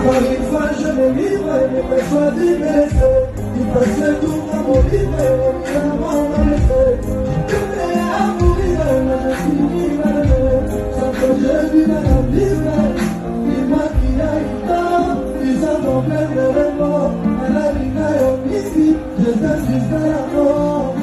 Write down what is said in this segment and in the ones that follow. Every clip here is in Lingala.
Encore une fois, je me livre, ne me sois délaissé. Il passe tout à mon livre, on m'a laissé. Je vais à mourir, mais je suis libre. Sans que je vive la vie, dis-moi qui a eu tort. Ils ont mon plein de remords. À la ligne, ici, je t'aime jusqu'à la mort.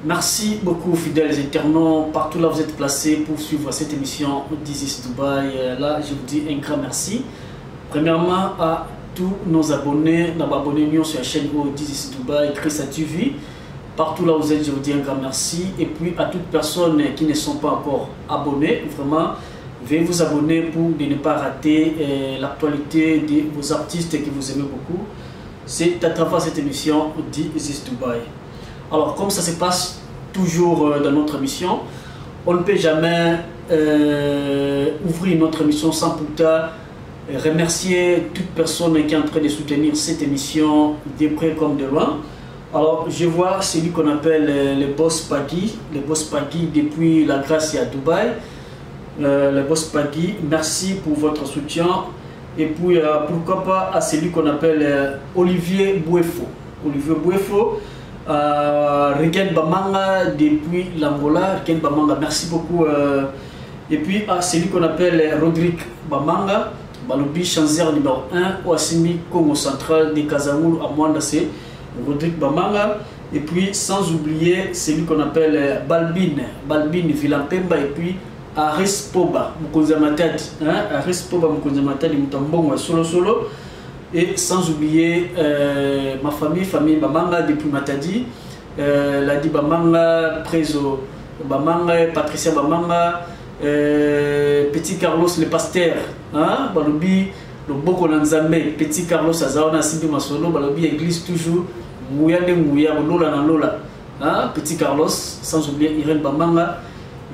Merci beaucoup fidèles internautes, partout là vous êtes placés pour suivre cette émission This is Dubai. Là je vous dis un grand merci. Premièrement à tous nos abonnés, sur la chaîne This is Dubai, Chris TV. Partout là vous êtes, je vous dis un grand merci. Et puis à toutes personnes qui ne sont pas encore abonnées, vraiment, veuillez vous abonner pour ne pas rater l'actualité de vos artistes que vous aimez beaucoup. C'est à travers cette émission This is Dubai. Alors, comme ça se passe toujours dans notre émission, on ne peut jamais ouvrir notre émission sans pourtant remercier toute personne qui est en train de soutenir cette émission de près comme de loin. Alors, je vois celui qu'on appelle le boss Paggy depuis la Grâce à Dubaï. Le boss Paggy, merci pour votre soutien. Et puis, pourquoi pas à celui qu'on appelle Olivier Bouefo. Olivier Bouefo. Riken Bamanga depuis l'Angola, Riken Bamanga, merci beaucoup. Et puis à celui qu'on appelle Rodrigue Bamanga, Balobi Chanzer numéro 1, Ouassimi Congo Central de Kazamoul à Mwandase, Rodrigue Bamanga. Et puis sans oublier celui qu'on appelle Balbine Vilampemba, et puis Aris Poba Mukonzamatadi, Aris Poba Mukonzamatadi Mutambongo solo. Et sans oublier ma famille Bamanga depuis Matadi, Ladi Bamanga, Prezo Bamanga, Patricia Bamanga, Petit Carlos le pasteur, Balobi, le Boko Nanzambe, Petit Carlos Azaona Simbi Masolo, Balobi église toujours, Mouya de Mouya, Lola na Lola, Petit Carlos, sans oublier Irène Bamanga,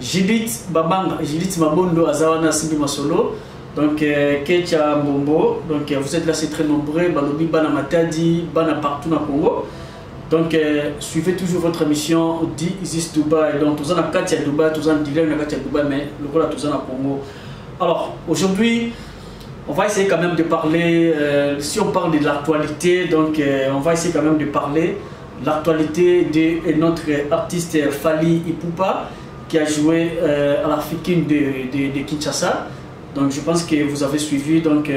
Judith Bamanga, Judith Mabondo Azaona Simbi Masolo. Donc, Ketia Mbombo, donc vous êtes là, c'est très nombreux, Balobi, Bana Matadi, Bana partout dans le Congo. Donc, suivez toujours votre émission This is Dubai. Donc, tous en Katia Dubai, tous en direct Katia Dubai, mais le rôle tous en Congo. Alors, aujourd'hui, on va essayer quand même de parler, si on parle de l'actualité, donc on va essayer quand même de parler de l'actualité de notre artiste Fally Ipupa, qui a joué à la FICIN de Kinshasa. Donc je pense que vous avez suivi. Donc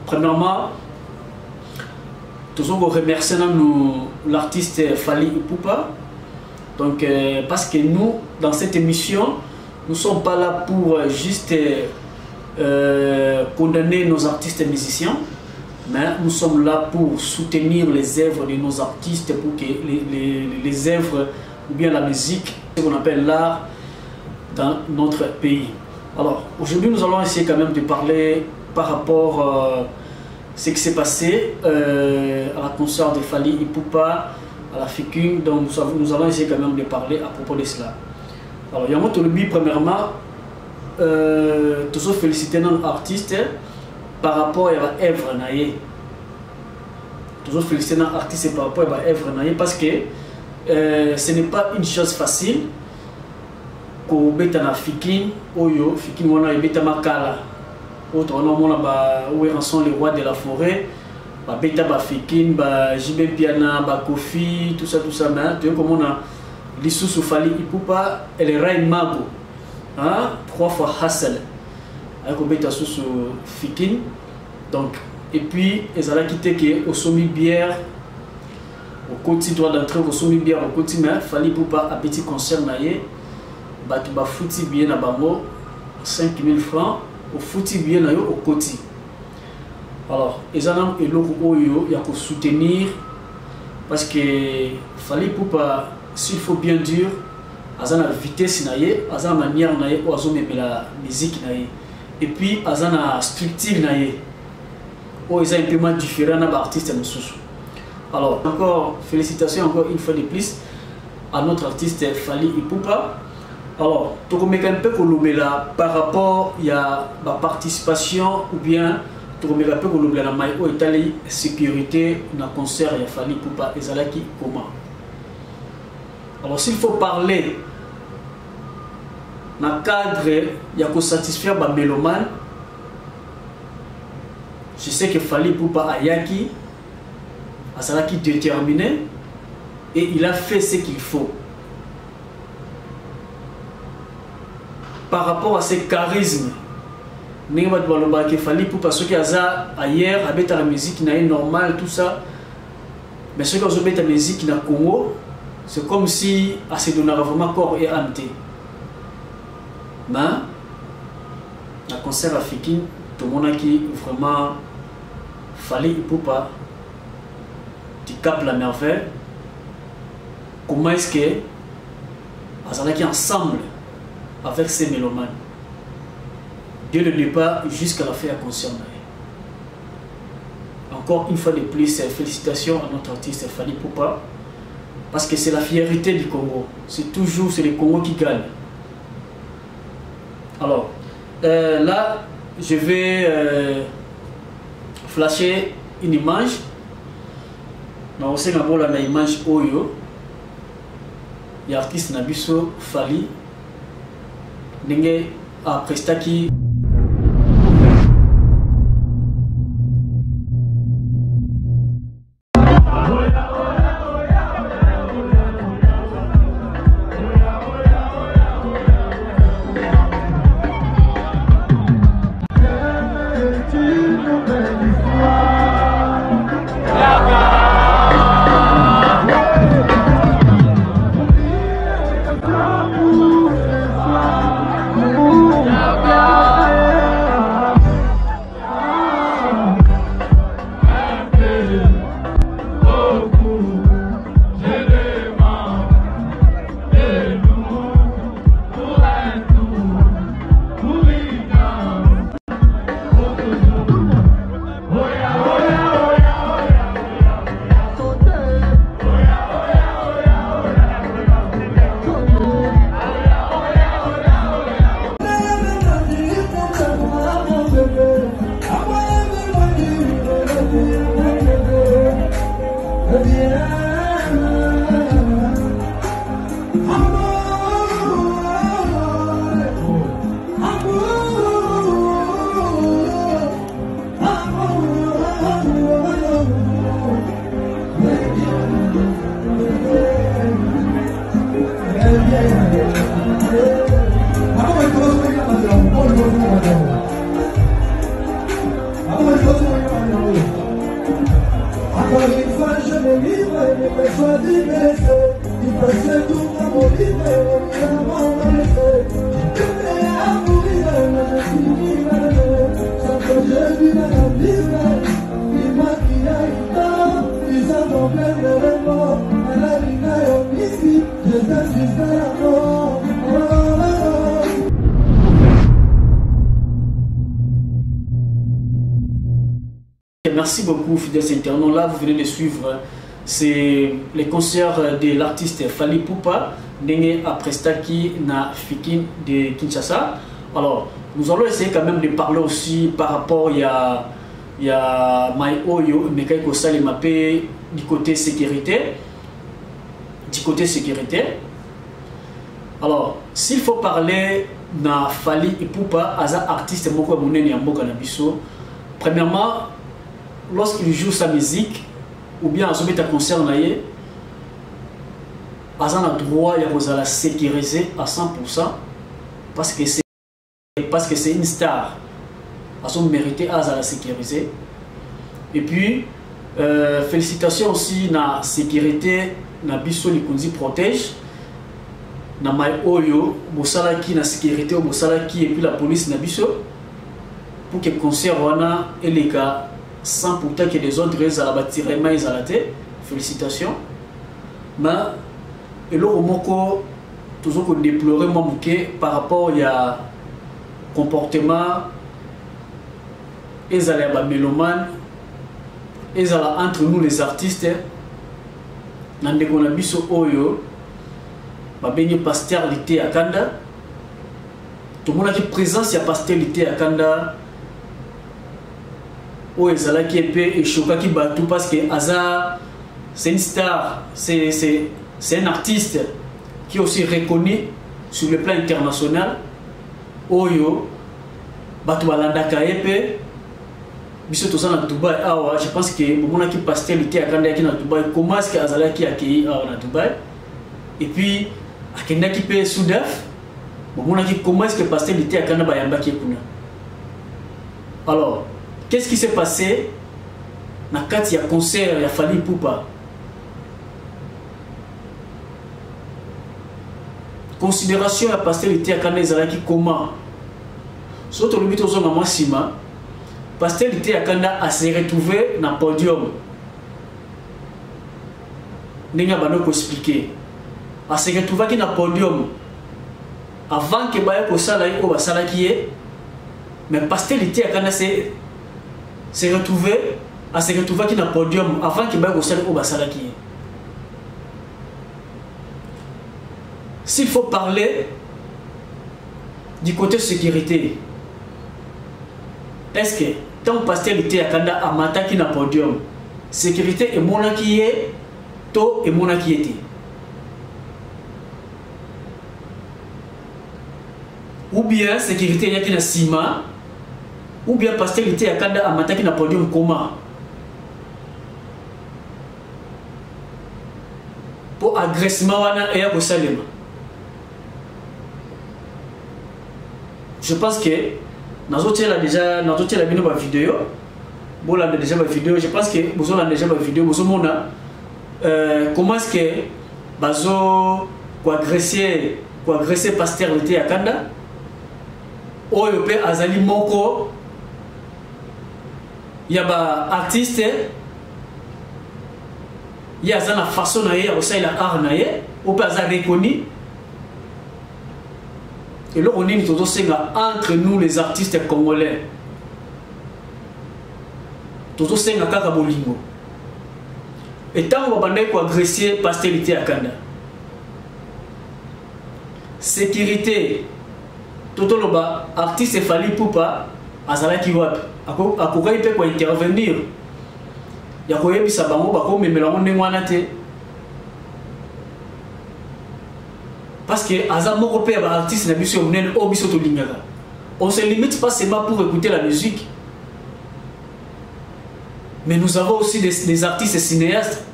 premièrement, toujours remercier l'artiste Fally Ipupa. Donc parce que nous, dans cette émission, nous ne sommes pas là pour juste condamner nos artistes et musiciens, mais nous sommes là pour soutenir les œuvres de nos artistes, pour que les œuvres ou bien la musique, ce qu'on appelle l'art dans notre pays. Alors, aujourd'hui, nous allons essayer quand même de parler par rapport à ce qui s'est passé à la concert de Fally Ipupa, à la FICIN. Donc, nous allons essayer quand même de parler à propos de cela. Alors, il y a un autre premièrement, tous féliciter nos artistes par rapport à l'œuvre naïe. Tous féliciter nos artistes par rapport à l'œuvre naïe parce que ce n'est pas une chose facile. Ko beta na fikin oyo fikin wana beta makala autre on mona ba où sont les rois de la forêt ba beta ba fikin ba jibe piana ba kofi tout ça mais tu vois comment on a lisusu fali ipupa elle rai mago hein 3 fois hassel avec beta susu fikin donc et puis ils allaient quitter que au sommet bière au côté droit d'entrée au sommet bière au côté mais fali ipupa a petit concert naie batu ba fouti bien na bango 5000 francs au fouti bien na yo au côté. Alors ezana eloko oyo ya ko soutenir parce que fallait pour pas s'il faut bien dire azana vitesse na ye azana manière na ye o azomeme la musique na ye et puis azana structure na ye o eza un peu différent na ba artiste mususu. Alors encore félicitations encore une fois de plus à notre artiste Fally Ipupa. Alors, tu remets un peu par rapport à la participation ou bien tu remets un peu la maille Italie sécurité dans le concert de Fally Ipupa et Zalaki comment. Alors, s'il faut parler dans le cadre de satisfaire les mélomanes, je sais que Fally Ipupa a Yaki, a Zalaki déterminé et il a fait ce qu'il faut. Par rapport à ce charisme, il fallait pour parce que ailleurs avec la musique normale tout ça, mais ce que vous avez la musique na Congo, c'est comme si à se donner vraiment corps et âme. Mais la concert africain, tout le monde qui vraiment Fally Ipupa, tu capes la merveille. Comment est-ce que ils ensemble avec ces mélomanes dès le départ jusqu'à la fin à concert. Encore une fois de plus, félicitations à notre artiste Fally Ipupa parce que c'est la fierté du Congo. C'est toujours le Congo qui gagne. Alors là, je vais flasher une image. On sait d'abord la image Oyo. Il y a l'artiste Nabiso Fally. Ninguém presta aqui. Merci beaucoup, fidèles internautes. Là, vous venez de suivre c'est les concerts de l'artiste Fally Ipupa ndenge aprestaki na Fikin de Kinshasa. Alors nous allons essayer quand même de parler aussi par rapport à Mai Oyo Mekai Kosali Mapé du côté sécurité. Alors s'il faut parler na Fally Ipupa aza artiste moko monene ya mboka na biso, premièrement lorsqu'il joue sa musique ou bien à un concert naie, aza na droit ya kozala sécurisé à 100% parce que c'est une star. Azo mérité à la sécuriser. Et puis félicitations aussi na sécurité na biso likonzi protège na Mai Oyo bosalaki na sécurité bosalaki et puis la police na biso pour que concert wana eleka sans pourtant que les autres à la bâtirement ils à la tête. Félicitations. Mais et le moko toujours qu'on déplorer moi par rapport à comportement ils allaient à mélomane ils allaient entre nous les artistes nandeko na biso oyo babengi pasteur lité à Kanda. Tout le monde a qui présence ya pasteur lité à Kanda o ezala qui épée et choka qui batou parce que Aza c'est une star, c'est un artiste qui est aussi reconnu sur le plan international. Oyo batou balandaka épée biso to na Dubaï. Ah je pense que mon qui pasteur lité à Kanda qui na Dubaï, comment est-ce que Azala qui accueilli na Dubaï et puis akenda qui paye Soudaf mon qui comment est-ce que pasteur lité à Kanda bayamba qui kuna. Alors qu'est-ce qui s'est passé na kati ya concert ya Fally Ipupa? Considération ya pasteur lité à Kanda ezalaki comment surtout le bito zonga mwasima pasteur lité à Kanda a se retrouvé na podium ninga bano ko expliquer a se retrouvé ki na podium avant que baya ko sala ko basala ki mais pasteur lité à Kanda se retrouvé qui na podium avant qu'il baille au salaire au basalaki. S'il faut parler du côté sécurité, est-ce que tant pasteur était à Kanda à Mata qui na podium, sécurité et mon qui est to et mon qui était, ou bien sécurité y a qui na Sima, ou bien pasteur était à Kanda à Mata qui na podium comment pour agressement wana et à Salema. Je pense que nous avons déjà une vidéo. Bon, là déjà ma vidéo. Je pense que vous avez déjà ma vidéo. Vous avez comment est-ce que bazo quoi agresser pasteur était à Kanda. Oyope azali moko. Il y a des artistes. Il y a une façon de faire aussi la art naie. Ou pas ça reconnu. Et là, on est entre nous les artistes congolais. Toto senga kaka bolingo. Et tant qu'on va agresser pasteur lité à Kanda. Sécurité. Toto loba artiste Fally Ipupa azala ki wapi. Akoka ipe ko intervenir. Ya ko yebisa bango bako memela ngo ndengwana te. Parce que Aza moko pe ba artiste na biso munene o biso to lingaka. On se limite pas seulement pour écouter la musique. Mais nous avons aussi des artistes et cinéastes.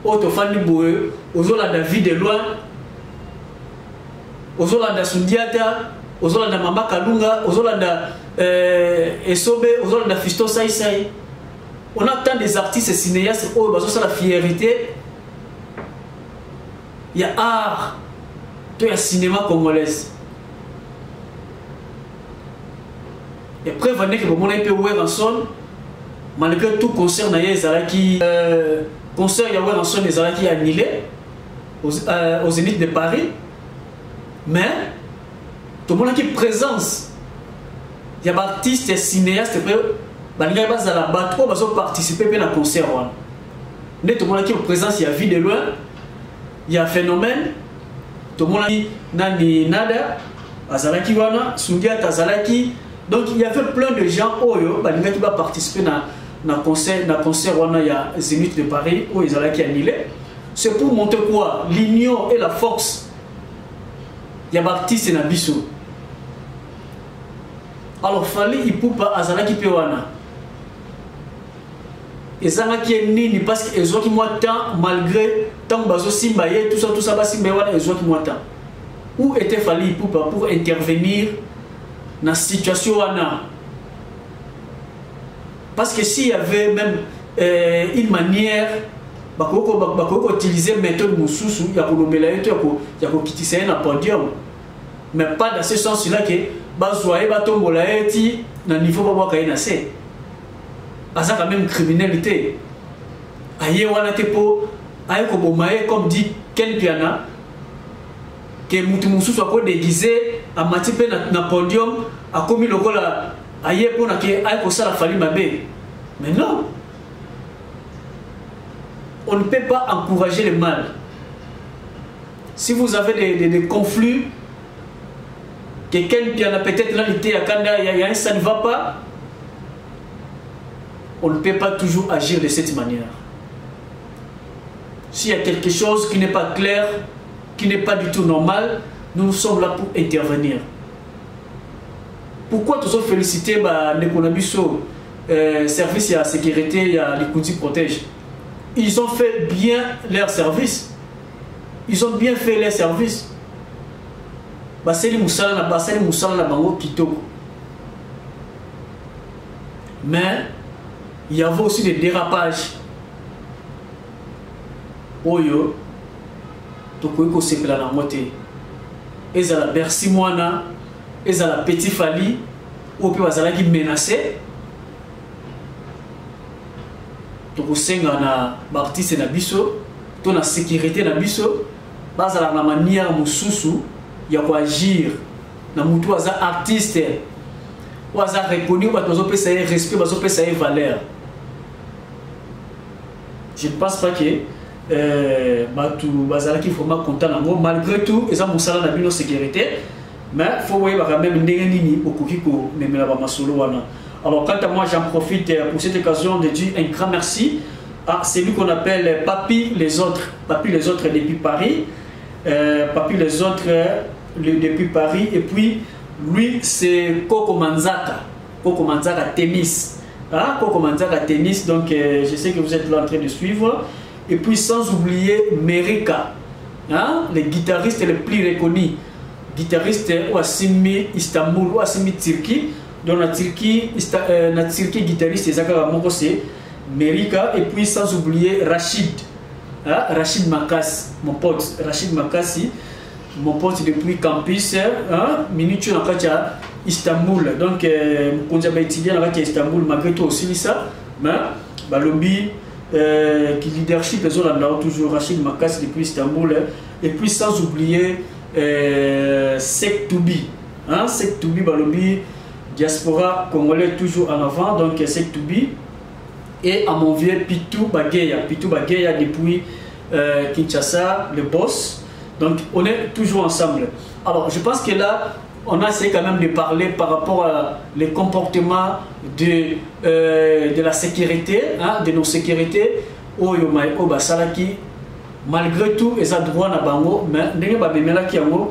Auto Fally Boye, Ozola David de loin, Ozola da Sundiata, Ozola da Mama Kalunga, Ozola da Esobe, Ozola da Fisto Sai Sai. On a tant des artistes et cinéastes où ils ont la fierté. Il y a art. Il y a cinéma congolais. Et après, vous voyez que vous avez un son, malgré tout concert, concert il y a un son qui est annulé au Zénith de Paris. Mais tout le monde a une présence. Il y a des artistes et cinéastes qui ont participé à un concert. Tout le monde qui est présence, il y a vie de loin, il y a phénomène. Tout le monde qui nani nada, azalaki wana, sundia tazalaki. Donc il y avait plein de gens qui va participer dans concert wana il y a Zénith de Paris où ils allaient annulé. C'est pour montrer quoi? L'union et la force. Il y a Baptiste et Nabiso. Alors Fally Ipupa azalaki pe wana. Et ça qui est nini parce que les autres qui m'attendent malgré tant bazo simbaye tout ça va simbaye wana les autres qui m'attendent. Où était Fally Ipupa pour intervenir dans la situation wana? Parce que s'il y avait même une manière utiliser méthode mususu ya kolobela yeto ya kokitisa na podium, mais pas dans ce sens là que bazoye batombola eti na niveau ba baka ina se asa quand même criminalité aye wana tepo aye ko bomaye comme dit Ken Piana que mutu mususu a ko déguisé a matipe na podium a commis lokola aye pona que aye ko sala Fally mabe. Mais non, on ne peut pas encourager le mal. Si vous avez des conflits, quelqu'un qui en a peut-être là, ça ne va pas, on ne peut pas toujours agir de cette manière. S'il y a quelque chose qui n'est pas clair, qui n'est pas du tout normal, nous sommes là pour intervenir. Pourquoi tous féliciter Nekonabiso, service et la sécurité, les Kouti protège? Ils ont fait bien leur service. Ils ont bien fait leur service. Baseli Moussala na bango kitoko. Mais il y avait aussi des dérapages. Oyo, tokoyeko sepela na moté. Ezala Bercy Mwana, ezala Petit Fally, ou pe bazala ki menacé. Tokosenga na Baptiste na biso, to na sécurité na biso, bazala na manière mususu ya ko agir na mutu aza artiste. Ou aza reconnu ba tozo pesa respect, bazo pesa valeur. Je ne pense pas que batu bazala ki faut ma content nango malgré tout eza musala na bino sécurité, mais faut voir ba même ndenge nini okoki ko memela ba masolo wana. Alors quant à moi, j'en profite pour cette occasion de dire un grand merci à celui qu'on appelle Papy les autres depuis Paris, Papy les autres depuis Paris, et puis lui c'est Coco Manzaka Tennis, hein? Coco Manzaka Tennis, donc je sais que vous êtes là en train de suivre, et puis sans oublier Merika, hein? Les guitaristes les plus reconnus, guitaristes Ouassimi Istanbul, Ouassimi Turquie. Dans la Turquie guitariste Zakara Mokose, Merika, et puis sans oublier Rachid, hein? Rachid Makassi, mon pote, Rachid Makassi, mon pote depuis campus, hein? Minute en Katia, Istanbul, donc on a étudié à Istanbul, malgré tout aussi ça, mais Balobi, qui leadership, les autres toujours Rachid Makassi depuis Istanbul, et puis sans oublier Sek Toubi, hein? Sek Toubi, Balobi. Diaspora congolais toujours en avant, donc c'est Toubi. Et à mon vieux Pitou Bageya depuis Kinshasa, le boss. Donc on est toujours ensemble. Alors je pense que là, on a essayé quand même de parler par rapport à les comportements de la sécurité, hein, de nos sécurités. Malgré tout, ils ont droit à Bango, mais ils ont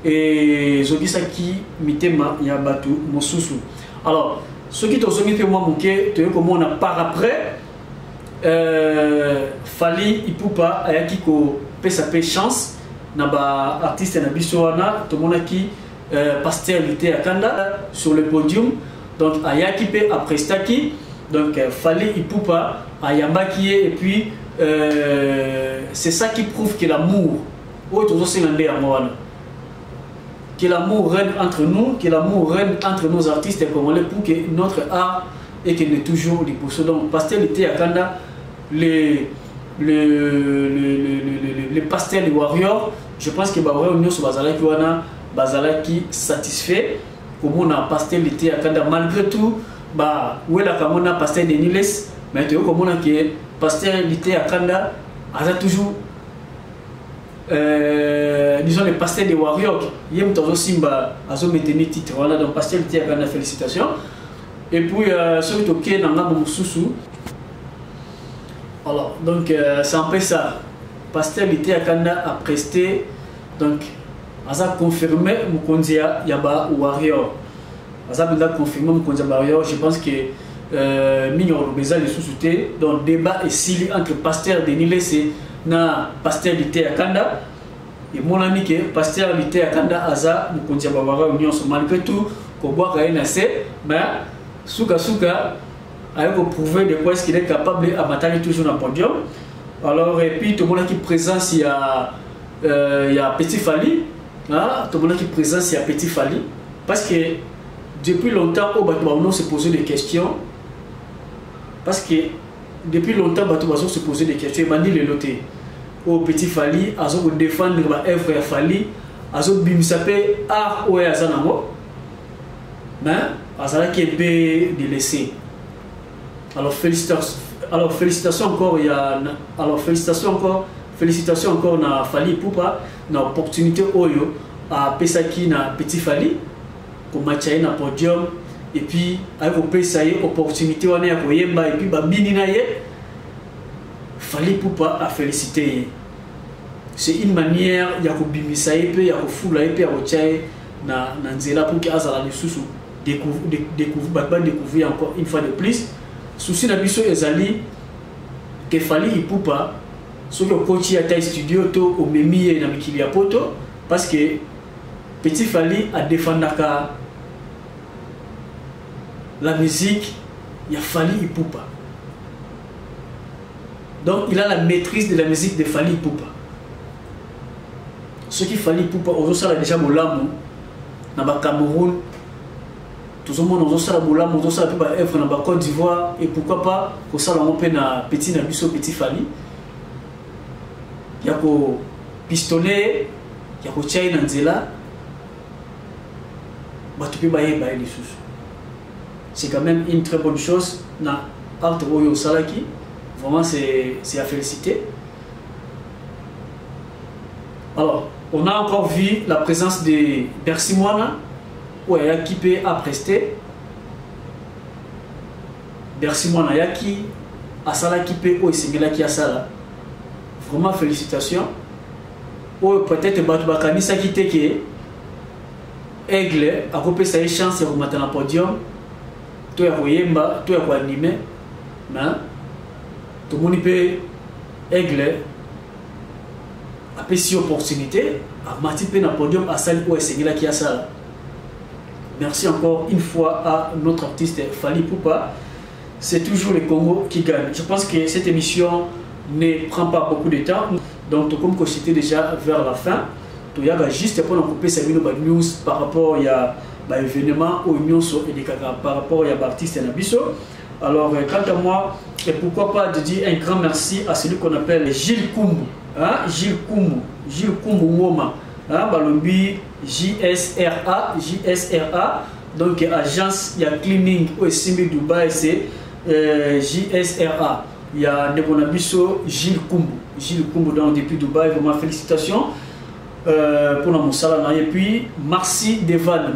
et Zogisaki Mitema Yabatu Mosusu. Alors, ce qui te fait moi mouké, tu comment on a par après Fally Ipupa Ayakiko Pesape chance Naba artiste na bisoana tout le monde qui pasteur était à Kanda sur le podium, donc Ayakipe après Staki, donc Fally Ipupa Ayambaki, et puis c'est ça qui prouve que l'amour que l'amour règne entre nous, que l'amour règne entre nos artistes congolais pour que notre art et que nous toujours les poussons. Donc, pastel était à Kanda, les pastels, les warriors, je pense que nous sommes Bazalaki satisfait. Comme on a pastel était à Kanda, malgré tout, où est la Kamona pastel de Niles, mais tu comprends que pasteur Lité Akanda a toujours disons le pasteur de Warrior il aime toujours Simba a maintenu titre voilà donc pasteur Lité Akanda félicitations et puis celui qui est dans la Moussousou alors donc c'est un peu ça pasteur Lité Akanda a presté donc a confirmé Mukonzia Yaba Warrior a confirmé Mukonzia Warrior je pense que Mignon Beza les sous-soutés donc débat et sili entre pasteur Denis Lessé na pasteur Lité Akanda et mon ami que pasteur Lité Akanda aza Mukonzia Warrior union malgré tout qu'on voit qu'il y a mais Souka a prouvé de quoi est-ce qu'il est capable à batailler toujours dans le podium. Alors, et puis tout le monde qui est présent, il y a Petit Fali. Hein? Tout le monde qui est présent, il y a Petit Fali. Parce que depuis longtemps, on se posait des questions. Parce que depuis longtemps, on se posait des questions. Il m'a dit le loté. Au Petit Fali, à défendre l'œuvre Fali, à bimsape, ah, ouais, à Zanamo. Mais, à Zana qui est délaissé. Alors félicitations encore félicitations encore na Fali Poupa na opportunité oyo à Pesaki na Petit Fali pour matcher na podium et puis avec Pesaki opportunité on est à Koyemba et puis babini na ye Fali Poupa a félicité c'est une manière ya ko bimisa pe ya ko fula pe ya ko tchaye na nzela pour que azala les sous découvrir encore une fois de plus souci na biso ezali que Fali Poupa ce que coach à taille studio to au memi na mikili ya poto parce que Petit Fali a défendu la musique il a Fali Poupa donc il a la maîtrise de la musique de Fali Poupa ce qui Fali Poupa aujourd'hui déjà molamu na ba Cameroun tout le monde nous a boulamu nous a pu œuvre na ba Côte d'Ivoire et pourquoi pas pour ça on peut na petit na biso Petit Fali yako pistolet yako chai na nzela batu pe baye baye les sous c'est quand même une très bonne chose na art oyo salaki vraiment c'est à féliciter. Alors on a encore vu la présence de Bercy Moana où elle a équipé à prester Bercy Moana yaki a sala équipé où singela ki a sala vraiment félicitations ou peut-être Batu Bakanisa qui était que Aigle a coupé sa chance de remonter dans le podium tout est Koyemba tout est animé mais tout le monde peut Aigle a pris cette opportunité à matcher dans le podium à celle où est qui a ça. Merci encore une fois à notre artiste Fali Poupa. C'est toujours le Congo qui gagne. Je pense que cette émission ne prend pas beaucoup de temps. Donc, comme c'était déjà vers la fin, il y a juste pour nous couper ces news par rapport à l'événement ou par rapport à l'artiste Nabiso. Alors, quant à moi, et pourquoi pas de dire un grand merci à celui qu'on appelle Gilles Koumou. Hein? Gilles Koumou Ngoma. Hein? Balombi JSRA. Donc, agence, il y a cleaning au Simi Dubaï, c'est JSRA. Il y a Nebonabiso Gilles Koumou dans depuis Dubaï. Vraiment félicitations pour la Moussala. Et puis Marcy Devan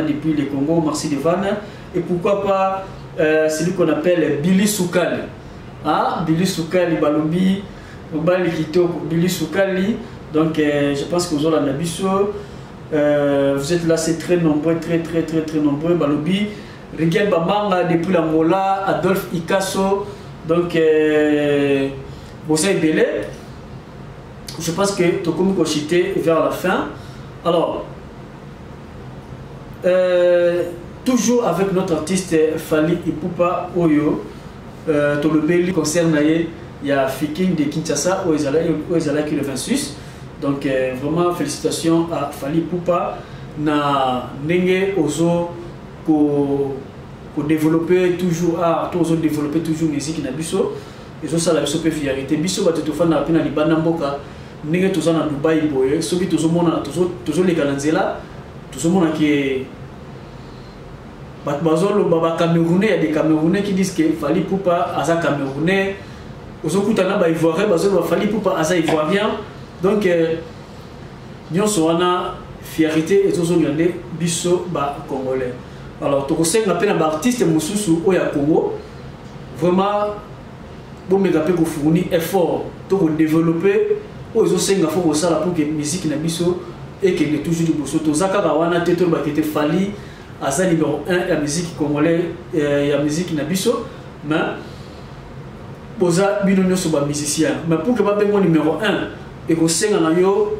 depuis le Congo. Marcy Devan. Et pourquoi pas celui qu'on appelle Billy Soukali. Ah, Billy Soukali, Balombi, Billy Soukali. Donc je pense que vous avez Nabiso. Vous êtes là, c'est très nombreux, très nombreux. Balombi, Rigel Bamanga depuis l'Angola, Adolphe Ikasso. Donc, Bossé Belé, je pense que Tokomi Koshite vers la fin. Alors, toujours avec notre artiste Fali Poupa Oyo, Tolobeli concerne il y a Fiking de Kinshasa, où ils allaient le 26. Donc, vraiment, félicitations à Fali Poupa. Na Nenge Ozo pour développer toujours art, développer toujours musique na biso et ça la biso pe fierté biso ba to fana pena libanda mboka ndenge to na Dubai boye soki to mona to les kananzela to mona ki Camerounais, il y a des Camerounais qui disent que Fally Ipupa Aza Camerounais. Aux Okutana Ivoirien, Fally Ipupa Aza Ivoirien. Donc, nous sommes fierté et tous les biso congolais. Alors, tu sais, on appelle un artiste Moussou au Congo. Vraiment, bon, mais on fournit effort pour développer. Aux autres, il faut que pour que la musique n'a biso et que les toujours du bosso. Tout ça, quand on a été Fally Aza numéro 1 la musique congolaise et la musique nabiso mais boza bino so ba musicien mais pour que ba bengo numéro 1 et ko senga na yo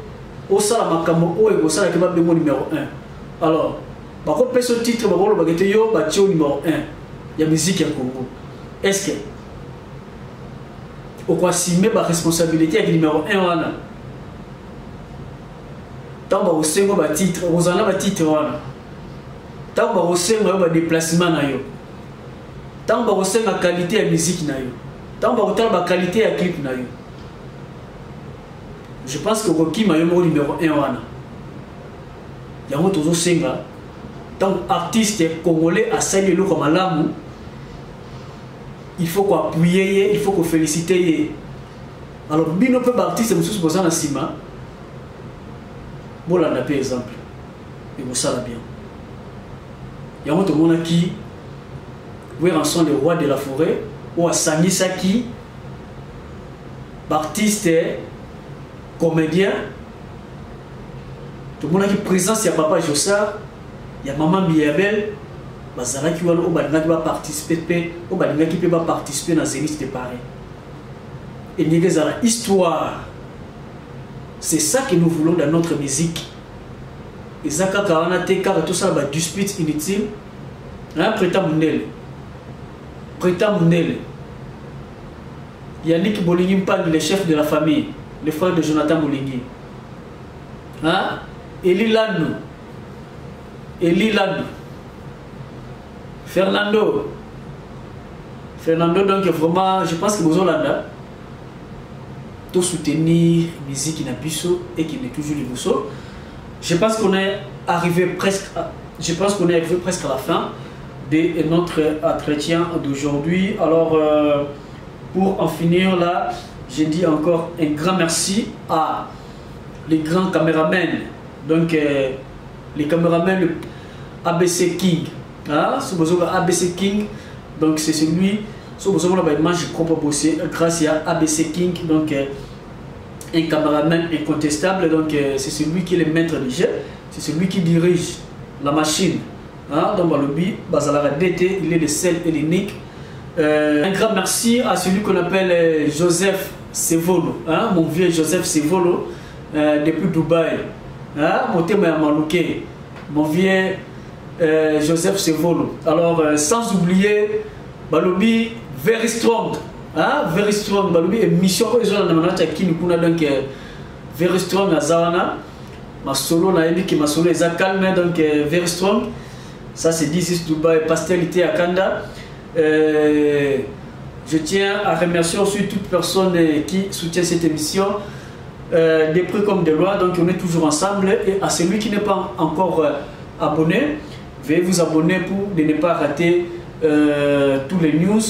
o sala makambo o e ko sala ke ba bengo numéro 1 alors ba ko peso titre ba ko ba gete yo ba tio numéro 1 ya musique ya Congo est-ce que o ko assumer ba responsabilité ya numéro 1 wana tant ba o sengo ba titre o zana ba titre wana tant que vous avez un déplacement, tant que vous avez la qualité de la musique, tant que vous avez la qualité de la clip, je pense que Rocky est le numéro 1. Il y a un autre singa, tant qu'artiste congolais a salué le comme l'amour, il faut appuyer, il faut féliciter. Alors, bien peu d'artistes sont posés en cima. Bon, là, on a par exemple, et vous savez bien. Il y a un monde qui sont les rois de la forêt ou à Saki, artiste, comédien. Tout le monde qui est présent, il y a Papa Jossard, il y a Maman Biabel, qui va participer dans Zénith de Paris. Et il y a l'histoire. C'est ça que nous voulons dans notre musique. Et ça, quand on a été tout ça, dispute inutile. Prétend Mundele. Yannick Bolingi Mpang, le chef de la famille, le frère de Jonathan Bolingi. Eli Landou. Fernando, donc vraiment, je pense que vous avez tout soutenir la musique qui n'a plus et qui n'est toujours le bousseau. Je pense qu'on est arrivé presque à la fin de notre entretien d'aujourd'hui. Alors, pour en finir là, je dis encore un grand merci à les grands caméramans. Donc, les caméramans ABC King. ABC King, donc c'est celui qui grâce à ABC King. Donc, un caméraman incontestable, donc c'est celui qui est le maître du jeu, c'est celui qui dirige la machine. Dans le lobby, Bazalara DT, il est le seul et l'unique. Un grand merci à celui qu'on appelle Joseph Sevolo, mon vieux Joseph Sevolo, depuis Dubaï. Mon thème est malouké, mon vieux Joseph Sevolo. Alors, sans oublier, Balobi, very strong. Very strong, Balobi, émission qui nous a donc very strong à Zawana. Ma solo, ma solo est calme, donc very strong. Ça, c'est This is Dubai, Pastelité à Kanda. Je tiens à remercier aussi toute personne qui soutient cette émission, des prix comme des lois. Donc, on est toujours ensemble. Et à celui qui n'est pas encore abonné, veuillez vous abonner pour ne pas rater tous les news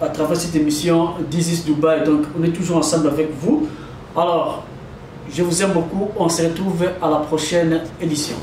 à travers cette émission This is Dubai. Donc, on est toujours ensemble avec vous. Alors, je vous aime beaucoup. On se retrouve à la prochaine édition.